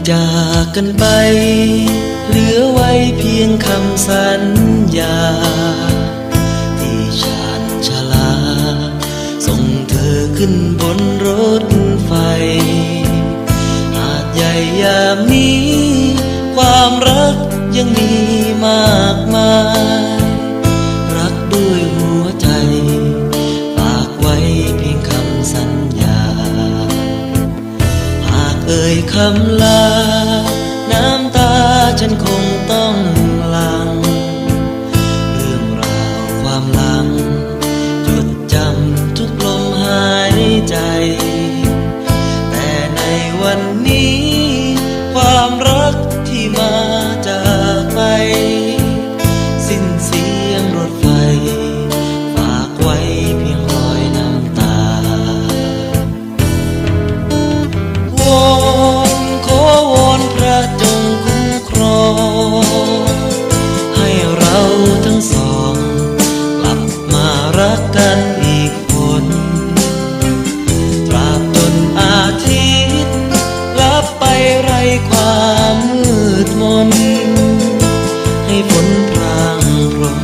จากกันไปเหลือไว้เพียงคำสัญญาที่ชาญชาลาส่งเธอขึ้นบนรถไฟหาดใหญ่ยามนี้ความรักยังมีมากมายรักด้วยหัวใจฝากไว้เพียงคำสัญญาหากเอ่ยคำลาน้ำตาฉันคงต้องหลั่งเรื่องราวความหลังจดจำทุกลมหายใจแต่ในวันนี้ความรักที่มาจากไปสิ้นเสียงรถไฟฝากไว้เพียงรอยน้ำตาวอนขอวอนพระจงคุ้มครองให้เราทั้งสองกลับมารักกันอีกคนตราบจนอาทิตย์ลับไปไร้ความมืดมนให้ฝนพรางพรม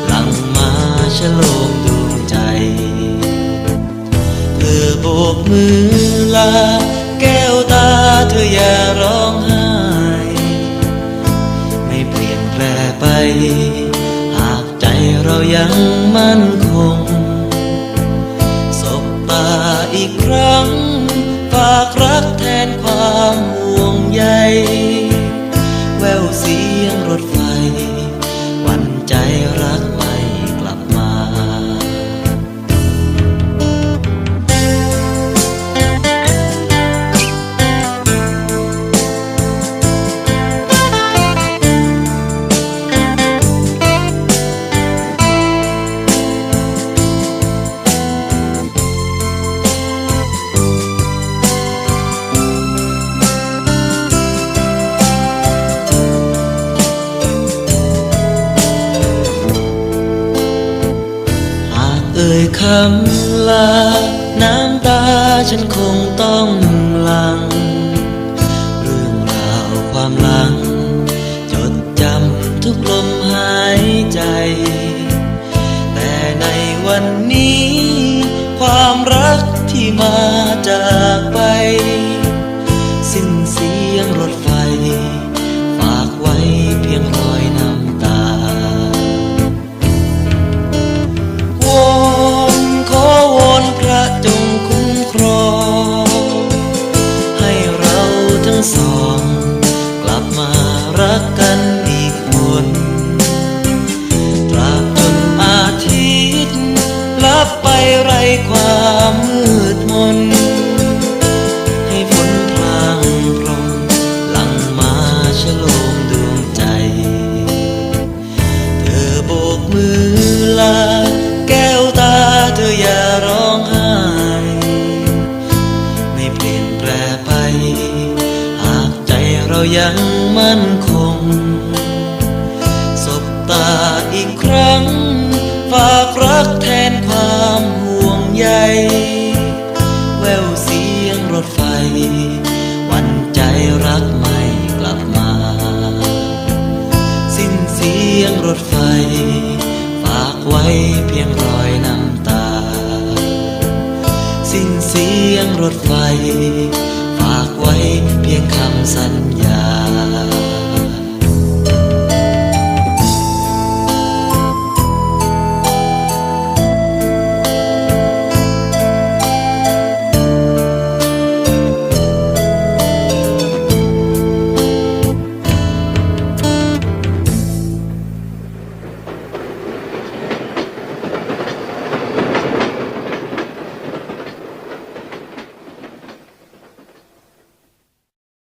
หลั่งมาฉโลมดวงใจเธอโบกมือลาแก้วตาเธออย่าร้องไห้ไม่เปลี่ยนแปลไปหากใจเรายังมั่นคงสบตาอีกครั้งฝากรักแทนความห่วงใยแววเสียงรถไฟหวั่นใจรักไม่กลับมาเอ่ยคำลาน้ำตาฉันคงต้องหลั่งเรื่องราวความหลังจดจำทุกลมหายใจแต่ในวันนี้ความรักที่มาจากไปสิ้นเสียงรถไฟฝากไว้เพียงรอยน้ำตาวอนขอวอนพระจงคุ้มครองให้เราทั้งสองกลับมารักกันอีกคนตราบจนอาทิตย์ลับไปไร้ความมืดมนให้ฝนพรางพรมหลั่งมาฉโลมดวงใจเธอโบกมือลาแก้วตาเธออย่าร้องไห้ไม่เปลี่ยนแปลไปหากใจเรายังมั่นคงสบตาอีกครั้งฝากรักแทนความห่วงใยแววเสียงรถไฟหวั่นใจรักไม่กลับมาสิ้นเสียงรถไฟฝากไว้เพียงรอยน้ำตาสิ้นเสียงรถไฟฝากไว้เพียงคำสัญญา